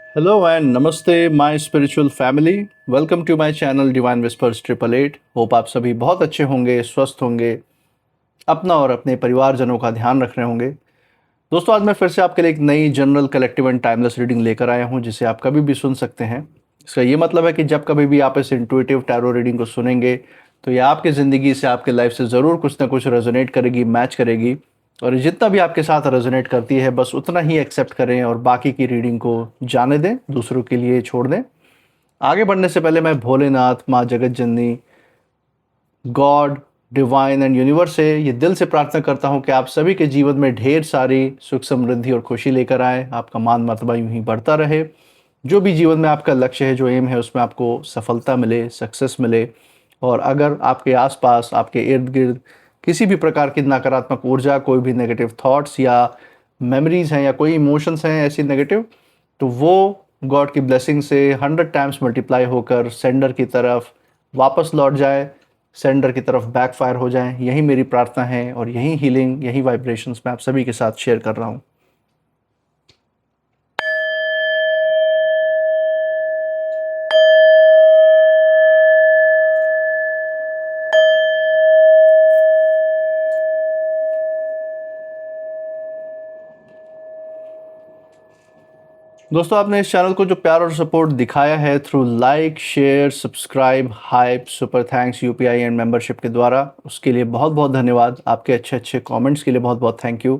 Hello and नमस्ते my spiritual family. Welcome to my channel Divine Whispers 888। Hope आप सभी बहुत अच्छे होंगे, स्वस्थ होंगे, अपना और अपने परिवारजनों का ध्यान रख रहे होंगे। दोस्तों, आज मैं फिर से आपके लिए एक नई general collective and timeless reading लेकर आया हूं, जिसे आप कभी भी सुन सकते हैं। इसका ये मतलब है कि जब कभी भी आप इस इंट्यूटिव टैरो रीडिंग को सुनेंगे तो ये आपकी ज़िंदगी से, आपके लाइफ से ज़रूर कुछ ना कुछ रेजोनेट करेगी, मैच करेगी। और जितना भी आपके साथ रेजोनेट करती है बस उतना ही एक्सेप्ट करें और बाकी की रीडिंग को जाने दें, दूसरों के लिए छोड़ दें। आगे बढ़ने से पहले मैं भोलेनाथ, माँ जगत जननी, गॉड, डिवाइन एंड यूनिवर्स से ये दिल से प्रार्थना करता हूँ कि आप सभी के जीवन में ढेर सारी सुख, समृद्धि और खुशी लेकर आए। आपका मान मर्तबा यूं ही बढ़ता रहे। जो भी जीवन में आपका लक्ष्य है, जो एम है, उसमें आपको सफलता मिले, सक्सेस मिले। और अगर आपके आसपास, आपके इर्द गिर्द किसी भी प्रकार की नकारात्मक ऊर्जा, कोई भी नेगेटिव थॉट्स या मेमोरीज हैं या कोई इमोशंस हैं ऐसी नेगेटिव, तो वो गॉड की ब्लेसिंग से 100 टाइम्स मल्टीप्लाई होकर सेंडर की तरफ वापस लौट जाए, सेंडर की तरफ बैकफायर हो जाए। यही मेरी प्रार्थना है और यही हीलिंग, यही वाइब्रेशंस मैं आप सभी के साथ शेयर कर रहा हूँ। दोस्तों, आपने इस चैनल को जो प्यार और सपोर्ट दिखाया है through like, share, subscribe, hype, super thanks, UPI and membership के द्वारा, उसके लिए बहुत बहुत धन्यवाद। आपके अच्छे अच्छे कमेंट्स के लिए बहुत बहुत थैंक यू।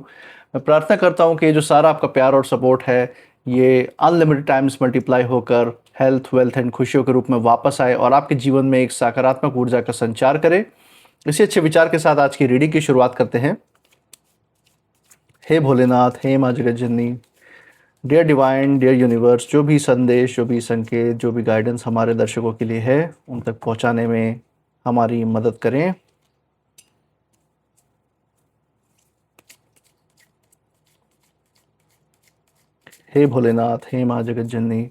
मैं प्रार्थना करता हूँ कि ये जो सारा आपका प्यार और सपोर्ट है ये अनलिमिटेड टाइम्स मल्टीप्लाई होकर हेल्थ, वेल्थ एंड खुशियों के रूप में वापस आए और आपके जीवन में एक सकारात्मक ऊर्जा का संचार करे। इसी अच्छे विचार के साथ आज की रीडिंग की शुरुआत करते हैं। हे भोलेनाथ, हे माँ जगत जननी, डियर डिवाइन, डियर यूनिवर्स, जो भी संदेश, जो भी संकेत, जो भी गाइडेंस हमारे दर्शकों के लिए है उन तक पहुंचाने में हमारी मदद करें। हे भोलेनाथ, हे माँ जगत जननी,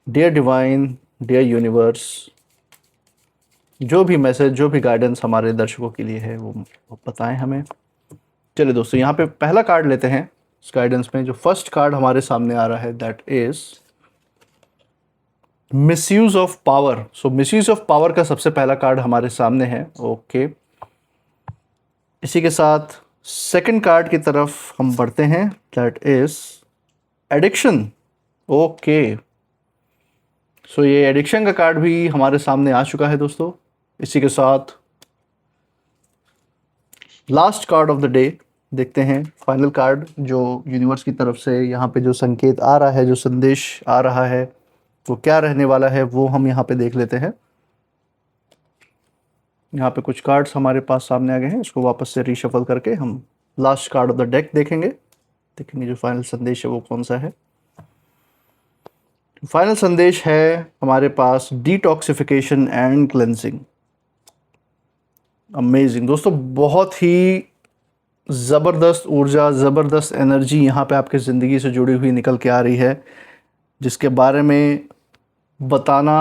डियर डिवाइन, डियर यूनिवर्स, जो भी मैसेज, जो भी गाइडेंस हमारे दर्शकों के लिए है वो बताएं हमें। चलिए दोस्तों, यहाँ पे पहला कार्ड लेते हैं। इस गाइडेंस में जो फर्स्ट कार्ड हमारे सामने आ रहा है that is misuse of power. So misuse of power का सबसे पहला कार्ड हमारे सामने है। ओके, इसी के साथ सेकंड कार्ड की तरफ हम बढ़ते हैं दैट इज एडिक्शन। ओके, सो ये एडिक्शन का कार्ड भी हमारे सामने आ चुका है दोस्तों। इसी के साथ last card of the day देखते हैं, फाइनल कार्ड जो यूनिवर्स की तरफ से यहाँ पे जो संकेत आ रहा है, जो संदेश आ रहा है, वो क्या रहने वाला है वो हम यहाँ पे देख लेते हैं। यहाँ पे कुछ कार्ड्स हमारे पास सामने आ गए हैं, इसको वापस से रीशफल करके हम last card of the deck देखेंगे जो फाइनल संदेश है वो कौन सा है। फाइनल संदेश है हमारे पास डिटॉक्सिफिकेशन एंड क्लेंजिंग। अमेजिंग दोस्तों, बहुत ही ज़बरदस्त ऊर्जा, ज़बरदस्त एनर्जी यहाँ पे आपके ज़िंदगी से जुड़ी हुई निकल के आ रही है, जिसके बारे में बताना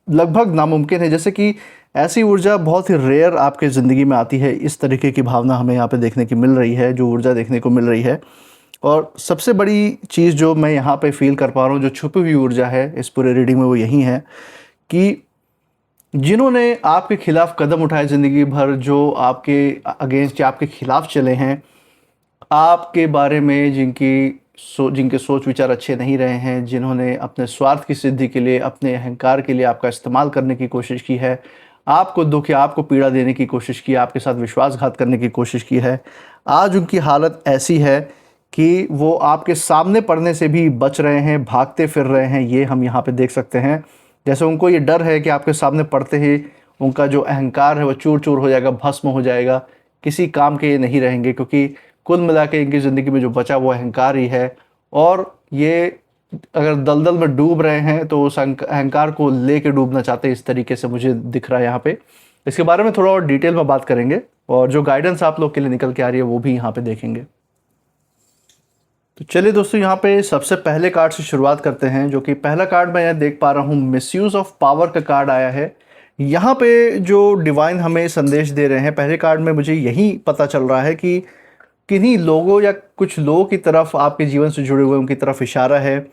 लगभग नामुमकिन है। जैसे कि ऐसी ऊर्जा बहुत ही रेयर आपके ज़िंदगी में आती है। इस तरीके की भावना हमें यहाँ पे देखने की मिल रही है, जो ऊर्जा देखने को मिल रही है। और सबसे बड़ी चीज़ जो मैं यहाँ पे फील कर पा रहा हूँ, जो छुपी हुई ऊर्जा है इस पूरे रीडिंग में, वो यही है कि जिन्होंने आपके खिलाफ कदम उठाए ज़िंदगी भर, जो आपके अगेंस्ट या आपके खिलाफ चले हैं, आपके बारे में जिनके सोच विचार अच्छे नहीं रहे हैं, जिन्होंने अपने स्वार्थ की सिद्धि के लिए, अपने अहंकार के लिए आपका इस्तेमाल करने की कोशिश की है, आपको दुख या आपको पीड़ा देने की कोशिश की, आपके साथ विश्वासघात करने की कोशिश की है, आज उनकी हालत ऐसी है कि वो आपके सामने पड़ने से भी बच रहे हैं, भागते फिर रहे हैं। ये हम यहाँ पे देख सकते हैं। जैसे उनको ये डर है कि आपके सामने पड़ते ही उनका जो अहंकार है वो चूर चूर हो जाएगा, भस्म हो जाएगा, किसी काम के ये नहीं रहेंगे, क्योंकि कुल मिला के इनकी ज़िंदगी में जो बचा वो अहंकार ही है। और ये अगर दलदल में डूब रहे हैं तो उस अहंकार को लेके डूबना चाहते हैं, इस तरीके से मुझे दिख रहा है यहाँ पे। इसके बारे में थोड़ा और डिटेल में बात करेंगे और जो गाइडेंस आप लोग के लिए निकल के आ रही है वो भी यहाँ पे देखेंगे। तो चलिए दोस्तों, यहाँ पे सबसे पहले कार्ड से शुरुआत करते हैं, जो कि पहला कार्ड मैं यहाँ देख पा रहा हूँ, मिसयूज ऑफ पावर का कार्ड आया है। यहाँ पे जो डिवाइन हमें संदेश दे रहे हैं, पहले कार्ड में मुझे यही पता चल रहा है कि किन्हीं लोगों या कुछ लोगों की तरफ, आपके जीवन से जुड़े हुए उनकी तरफ इशारा है,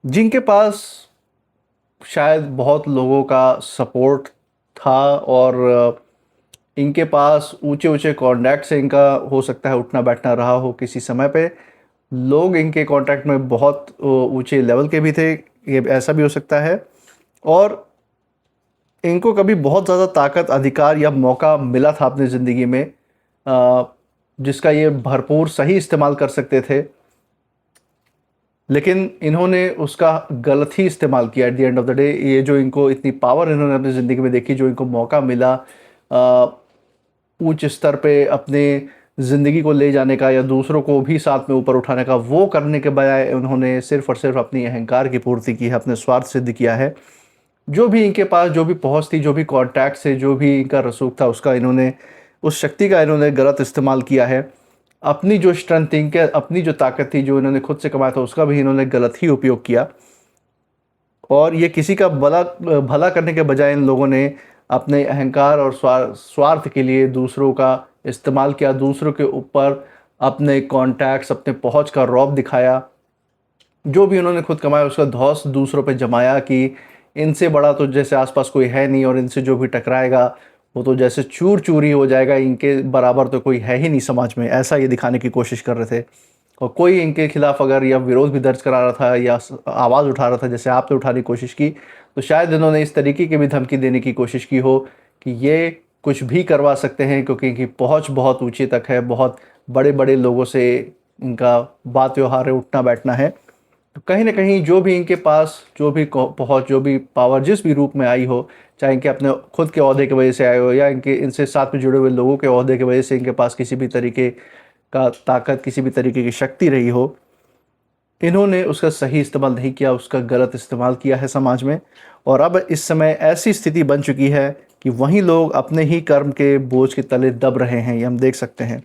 जिनके पास शायद बहुत लोगों का सपोर्ट था और इनके पास ऊंचे ऊंचे कॉन्टैक्ट से इनका हो सकता है उठना बैठना रहा हो किसी समय पे। लोग इनके कॉन्टैक्ट में बहुत ऊंचे लेवल के भी थे, ये ऐसा भी हो सकता है। और इनको कभी बहुत ज़्यादा ताकत, अधिकार या मौका मिला था अपनी ज़िंदगी में, जिसका ये भरपूर सही इस्तेमाल कर सकते थे, लेकिन इन्होंने उसका गलत ही इस्तेमाल किया। At the end of the day, ये जो इनको इतनी पावर इन्होंने अपनी ज़िंदगी में देखी, जो इनको मौका मिला उच्च स्तर पे अपने ज़िंदगी को ले जाने का या दूसरों को भी साथ में ऊपर उठाने का, वो करने के बजाय उन्होंने सिर्फ और सिर्फ अपनी अहंकार की पूर्ति की है, अपने स्वार्थ सिद्ध किया है। जो भी इनके पास जो भी पहुंच थी, जो भी कॉन्टैक्ट से, जो भी इनका रसूख था, उसका इन्होंने, उस शक्ति का इन्होंने गलत इस्तेमाल किया है। अपनी जो स्ट्रेंथ, इनके अपनी जो ताकत थी, जो इन्होंने खुद से कमाया था, उसका भी इन्होंने गलत ही उपयोग किया। और ये किसी का भला करने के बजाय इन लोगों ने अपने अहंकार और स्वार्थ के लिए दूसरों का इस्तेमाल किया, दूसरों के ऊपर अपने कॉन्टैक्ट्स, अपने पहुंच का रौब दिखाया। जो भी उन्होंने खुद कमाया उसका धौंस दूसरों पे जमाया कि इनसे बड़ा तो जैसे आसपास कोई है नहीं, और इनसे जो भी टकराएगा वो तो जैसे चूर चूर ही हो जाएगा, इनके बराबर तो कोई है ही नहीं समाज में, ऐसा ये दिखाने की कोशिश कर रहे थे। और कोई इनके खिलाफ अगर या विरोध भी दर्ज करा रहा था या आवाज़ उठा रहा था, जैसे आपने उठाने की कोशिश की, तो शायद इन्होंने इस तरीके की भी धमकी देने की कोशिश की हो कि ये कुछ भी करवा सकते हैं, क्योंकि इनकी पहुंच बहुत ऊंची तक है, बहुत बड़े बड़े लोगों से इनका बात व्यवहार है, उठना बैठना है। तो कहीं ना कहीं जो भी इनके पास जो भी पहुंच, जो भी पावर जिस भी रूप में आई हो, चाहे इनके अपने खुद के ओहदे की वजह से आए हो या इनके इनसे साथ में जुड़े हुए लोगों के ओहदे की वजह से इनके पास किसी भी तरीके का ताकत, किसी भी तरीके की शक्ति रही हो, इन्होंने उसका सही इस्तेमाल नहीं किया, उसका गलत इस्तेमाल किया है समाज में। और अब इस समय ऐसी स्थिति बन चुकी है कि वहीं लोग अपने ही कर्म के बोझ के तले दब रहे हैं, ये हम देख सकते हैं।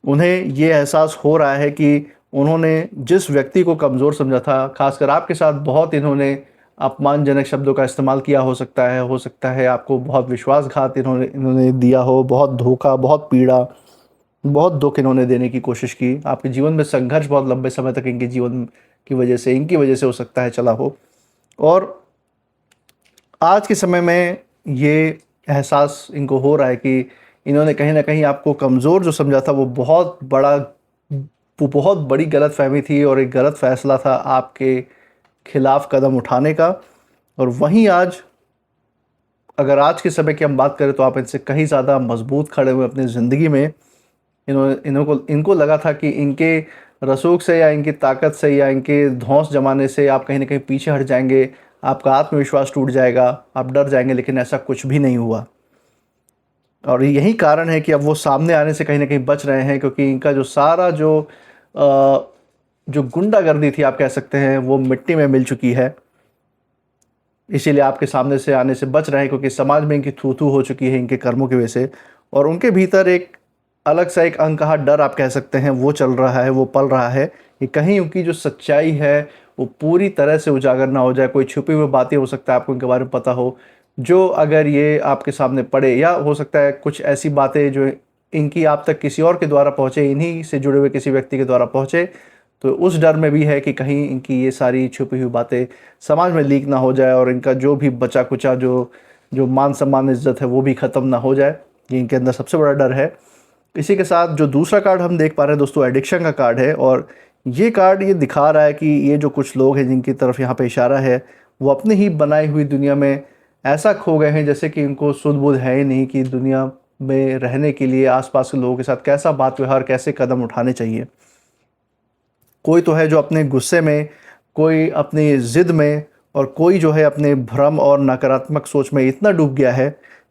उन्हें ये एहसास हो रहा है कि उन्होंने जिस व्यक्ति को कमज़ोर समझा था, खासकर आपके साथ बहुत इन्होंने अपमानजनक शब्दों का इस्तेमाल किया, हो सकता है आपको बहुत विश्वासघात इन्होंने इन्होंने दिया हो, बहुत धोखा, बहुत पीड़ा, बहुत दुख इन्होंने देने की कोशिश की। आपके जीवन में संघर्ष बहुत लंबे समय तक इनके जीवन की वजह से, इनकी वजह से हो सकता है चला हो। और आज के समय में ये एहसास इनको हो रहा है कि इन्होंने कहीं ना कहीं आपको कमज़ोर जो समझा था, वो बहुत बड़ी गलतफहमी थी और एक गलत फ़ैसला था आपके खिलाफ कदम उठाने का। और वहीं आज, अगर आज के समय की हम बात करें, तो आप इनसे कहीं ज़्यादा मजबूत खड़े हुए अपनी ज़िंदगी में। इनको लगा था कि इनके रसूख से या इनकी ताकत से या इनके धौंस जमाने से आप कहीं ना कहीं पीछे हट जाएंगे, आपका आत्मविश्वास टूट जाएगा, आप डर जाएंगे, लेकिन ऐसा कुछ भी नहीं हुआ। और यही कारण है कि अब वो सामने आने से कहीं ना कहीं बच रहे हैं, क्योंकि इनका जो सारा जो गुंडागर्दी थी, आप कह सकते हैं, वो मिट्टी में मिल चुकी है। इसीलिए आपके सामने से आने से बच रहे हैं, क्योंकि समाज में इनकी थू थू हो चुकी है इनके कर्मों की वजह से। और उनके भीतर एक अलग सा एक अनकहा डर, आप कह सकते हैं, वो चल रहा है, वो पल रहा है कि कहीं उनकी जो सच्चाई है वो पूरी तरह से उजागर ना हो जाए। कोई छुपी हुई बातें हो सकता है आपको इनके बारे में पता हो, जो अगर ये आपके सामने पड़े, या हो सकता है कुछ ऐसी बातें जो इनकी आप तक किसी और के द्वारा पहुँचे, इन्हीं से जुड़े हुए किसी व्यक्ति के द्वारा पहुँचे, तो उस डर में भी है कि कहीं इनकी ये सारी छुपी हुई बातें समाज में लीक ना हो जाए और इनका जो भी बचा कुचा जो मान सम्मान, इज्जत है, वो भी ख़त्म ना हो जाए। ये इनके अंदर सबसे बड़ा डर है। इसी के साथ जो दूसरा कार्ड हम देख पा रहे हैं दोस्तों, एडिक्शन का कार्ड है। और ये कार्ड ये दिखा रहा है कि ये जो कुछ लोग हैं जिनकी तरफ यहाँ पे इशारा है, वो अपनी ही बनाई हुई दुनिया में ऐसा खो गए हैं जैसे कि इनको सुध बुध है ही नहीं कि दुनिया में रहने के लिए आसपास के लोगों के साथ कैसा बात व्यवहार, कैसे कदम उठाने चाहिए। कोई तो है जो अपने गुस्से में, कोई अपनी ज़िद में, और कोई जो है अपने भ्रम और नकारात्मक सोच में इतना डूब गया है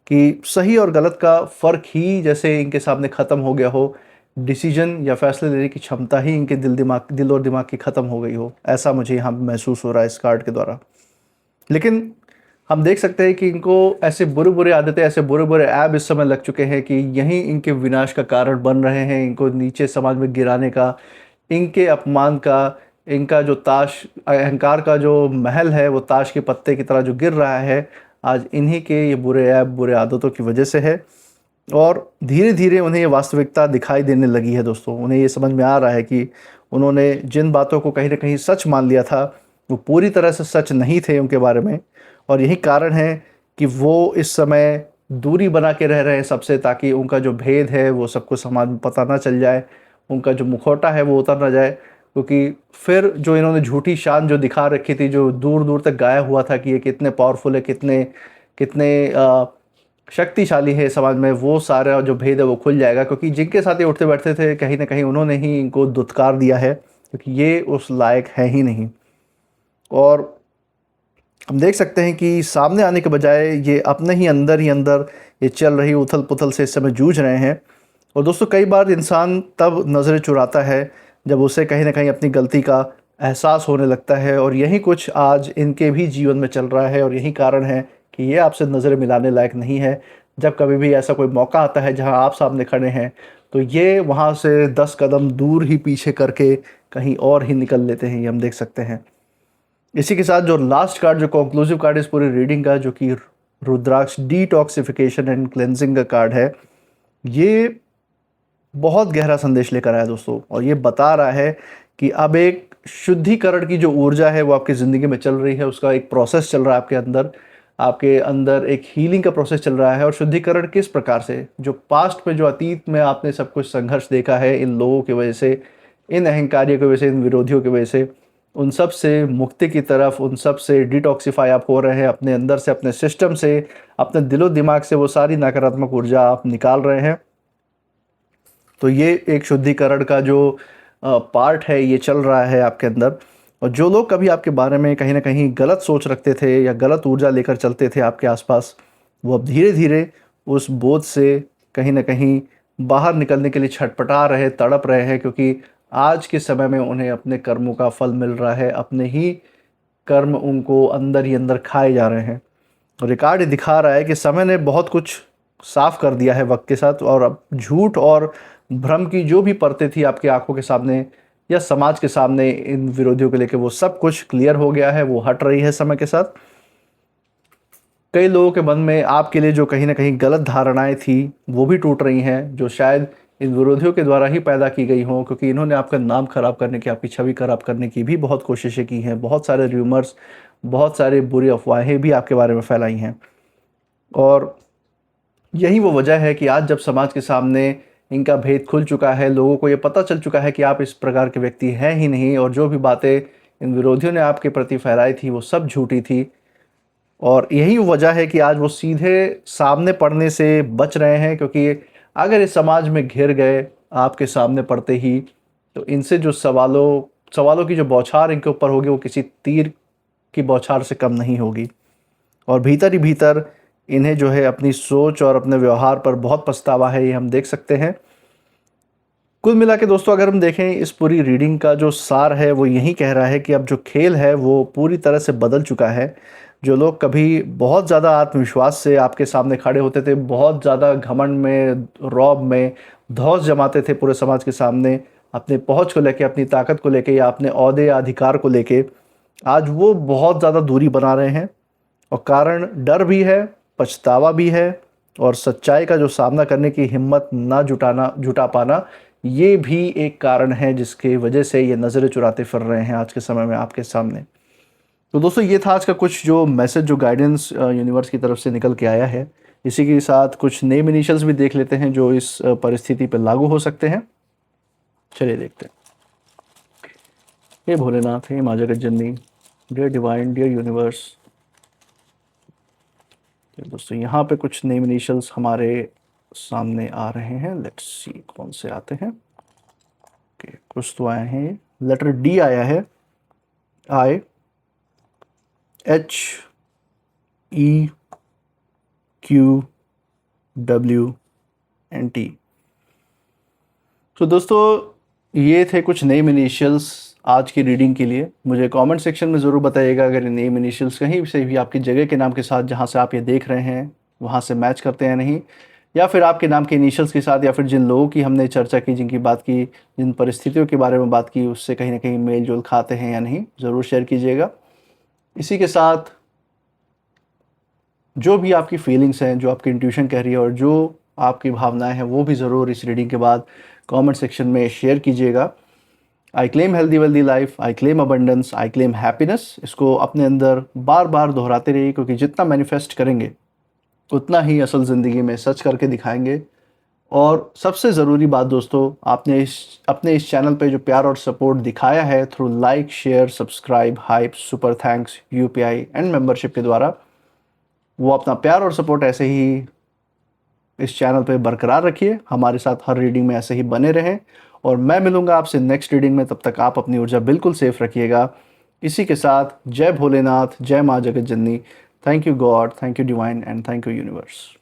कि सही और गलत का फ़र्क ही जैसे इनके सामने ख़त्म हो गया हो। डिसीजन या फैसले लेने की क्षमता ही इनके दिल और दिमाग की ख़त्म हो गई हो, ऐसा मुझे यहाँ महसूस हो रहा है इस कार्ड के द्वारा। लेकिन हम देख सकते हैं कि इनको ऐसे बुरे बुरे आदतें, ऐसे बुरे बुरे ऐब इस समय लग चुके हैं कि यही इनके विनाश का कारण बन रहे हैं, इनको नीचे समाज में गिराने का, इनके अपमान का, इनका जो ताश, अहंकार का जो महल है, वो ताश के पत्ते की तरह जो गिर रहा है, आज इन्हीं के ये बुरे ऐब, बुरे आदतों की वजह से है। और धीरे धीरे उन्हें ये वास्तविकता दिखाई देने लगी है दोस्तों। उन्हें ये समझ में आ रहा है कि उन्होंने जिन बातों को कहीं ना कहीं सच मान लिया था वो पूरी तरह से सच नहीं थे उनके बारे में। और यही कारण है कि वो इस समय दूरी बना के रह रहे हैं सबसे, ताकि उनका जो भेद है वो सबको समाज में पता ना चल जाए, उनका जो मुखौटा है वो उतर ना जाए। क्योंकि फिर जो इन्होंने झूठी शान जो दिखा रखी थी, जो दूर दूर तक गाया हुआ था कि ये कितने पावरफुल है, कितने कितने शक्तिशाली है समाज में, वो सारा जो भेद है वो खुल जाएगा। क्योंकि जिनके साथ ये उठते बैठते थे कहीं ना कहीं उन्होंने ही इनको दुत्कार दिया है, क्योंकि ये उस लायक है ही नहीं। और हम देख सकते हैं कि सामने आने के बजाय ये अपने ही अंदर ये चल रही उथल पुथल से इस समय जूझ रहे हैं। और दोस्तों कई बार इंसान तब नज़रें चुराता है जब उसे कहीं ना कहीं अपनी गलती का एहसास होने लगता है, और यही कुछ आज इनके भी जीवन में चल रहा है। और यही कारण है कि ये आपसे नज़रें मिलाने लायक नहीं है। जब कभी भी ऐसा कोई मौका आता है जहां आप सामने खड़े हैं, तो ये वहां से 10 कदम दूर ही पीछे करके कहीं और ही निकल लेते हैं, ये हम देख सकते हैं। इसी के साथ जो लास्ट कार्ड, जो कंक्लूसिव कार्ड इस पूरी रीडिंग का, जो कि रुद्राक्ष डिटॉक्सिफिकेशन एंड क्लेंजिंग का कार्ड है, ये बहुत गहरा संदेश लेकर आया दोस्तों। और ये बता रहा है कि अब एक शुद्धिकरण की जो ऊर्जा है वो आपकी ज़िंदगी में चल रही है, उसका एक प्रोसेस चल रहा है आपके अंदर एक हीलिंग का प्रोसेस चल रहा है। और शुद्धिकरण किस प्रकार से, जो पास्ट में, जो अतीत में आपने सब कुछ संघर्ष देखा है इन लोगों की वजह से, इन अहंकारियों की वजह से, इन विरोधियों की वजह से, उन सब से मुक्ति की तरफ, उन सब से डिटॉक्सिफाई आप हो रहे हैं अपने अंदर से, अपने सिस्टम से, अपने दिलो दिमाग से वो सारी नकारात्मक ऊर्जा आप निकाल रहे हैं। तो ये एक शुद्धिकरण का जो पार्ट है ये चल रहा है आपके अंदर। और जो लोग कभी आपके बारे में कहीं ना कहीं गलत सोच रखते थे या गलत ऊर्जा लेकर चलते थे आपके आसपास, वो अब धीरे धीरे उस बोझ से कहीं ना कहीं बाहर निकलने के लिए छटपटा रहे, तड़प रहे हैं। क्योंकि आज के समय में उन्हें अपने कर्मों का फल मिल रहा है, अपने ही कर्म उनको अंदर ही अंदर खाए जा रहे हैं। रिकॉर्ड दिखा रहा है कि समय ने बहुत कुछ साफ कर दिया है वक्त के साथ, और अब झूठ और भ्रम की जो भी परतें थी आपकी आंखों के सामने या समाज के सामने इन विरोधियों को लेकर, वो सब कुछ क्लियर हो गया है, वो हट रही है समय के साथ। कई लोगों के मन में आपके लिए जो कहीं ना कहीं गलत धारणाएं थी वो भी टूट रही हैं, जो शायद इन विरोधियों के द्वारा ही पैदा की गई हों। क्योंकि इन्होंने आपका नाम खराब करने की, आपकी छवि खराब करने की भी बहुत कोशिशें की हैं। बहुत सारे र्यूमर्स, बहुत सारे बुरी अफवाहें भी आपके बारे में फैलाई हैं। और यही वो वजह है कि आज जब समाज के सामने इनका भेद खुल चुका है, लोगों को ये पता चल चुका है कि आप इस प्रकार के व्यक्ति हैं ही नहीं, और जो भी बातें इन विरोधियों ने आपके प्रति फैलाई थी वो सब झूठी थी। और यही वजह है कि आज वो सीधे सामने पड़ने से बच रहे हैं। क्योंकि अगर इस समाज में घिर गए आपके सामने पड़ते ही, तो इनसे जो सवालों की जो बौछार इनके ऊपर होगी वो किसी तीर की बौछार से कम नहीं होगी। और भीतर ही भीतर इन्हें जो है अपनी सोच और अपने व्यवहार पर बहुत पछतावा है, ये हम देख सकते हैं। कुल मिला के दोस्तों अगर हम देखें इस पूरी रीडिंग का जो सार है वो यही कह रहा है कि अब जो खेल है वो पूरी तरह से बदल चुका है। जो लोग कभी बहुत ज़्यादा आत्मविश्वास से आपके सामने खड़े होते थे, बहुत ज़्यादा घमंड में, रौब में धौंस जमाते थे पूरे समाज के सामने अपने पहुंच को लेके, अपनी ताकत को लेके या अपने ओहदे या अधिकार को लेके, आज वो बहुत ज़्यादा दूरी बना रहे हैं। और कारण डर भी है, पछतावा भी है, और सच्चाई का जो सामना करने की हिम्मत ना जुटा पाना, ये भी एक कारण है जिसकी वजह से ये नज़रें चुराते फिर रहे हैं आज के समय में आपके सामने। तो दोस्तों ये था आज का कुछ जो मैसेज, जो गाइडेंस यूनिवर्स की तरफ से निकल के आया है। इसी के साथ कुछ नेम इनिशियल्स भी देख लेते हैं जो इस परिस्थिति पर लागू हो सकते हैं। चलिए देखते हैं। हे भोलेनाथ, हे माँ जगत जननी, डियर डिवाइन, डियर यूनिवर्स। दोस्तों यहाँ पे कुछ नेम इनिशियल्स हमारे सामने आ रहे हैं। लेट्स सी कौन से आते हैं। ओके, कुछ तो आए हैं। लेटर डी आया है, I H E Q W N T. तो दोस्तों ये थे कुछ नेम इनिशियल्स आज की रीडिंग के लिए। मुझे कमेंट सेक्शन में ज़रूर बताइएगा अगर ये नेम इनिशियल्स कहीं से भी आपकी जगह के नाम के साथ जहाँ से आप ये देख रहे हैं वहाँ से मैच करते हैं नहीं, या फिर आपके नाम के इनिशियल्स के साथ, या फिर जिन लोगों की हमने चर्चा की, जिनकी बात की, जिन परिस्थितियों के बारे में बात की, उससे कहीं ना कहीं मेल जोल खाते हैं या नहीं, ज़रूर शेयर कीजिएगा। इसी के साथ जो भी आपकी फीलिंग्स हैं, जो आपकी इंट्यूशन कह रही है, और जो आपकी भावनाएं हैं वो भी ज़रूर इस रीडिंग के बाद कमेंट सेक्शन में शेयर कीजिएगा। I claim healthy wealthy life, I claim abundance, I claim happiness, इसको अपने अंदर बार बार दोहराते रहिए, क्योंकि जितना मैनिफेस्ट करेंगे उतना ही असल ज़िंदगी में सच करके दिखाएंगे। और सबसे ज़रूरी बात दोस्तों, आपने अपने इस चैनल पे जो प्यार और सपोर्ट दिखाया है through like, share, subscribe, hype, super thanks, UPI and membership के द्वारा, वो अपना प्यार और सपोर्ट ऐसे ही इस चैनल पे बरकरार रखिए। हमारे साथ हर रीडिंग में ऐसे ही बने रहें, और मैं मिलूंगा आपसे नेक्स्ट रीडिंग में। तब तक आप अपनी ऊर्जा बिल्कुल सेफ रखिएगा। इसी के साथ जय भोलेनाथ, जय माँ जगत जननी। Thank you God, thank you divine and thank you universe.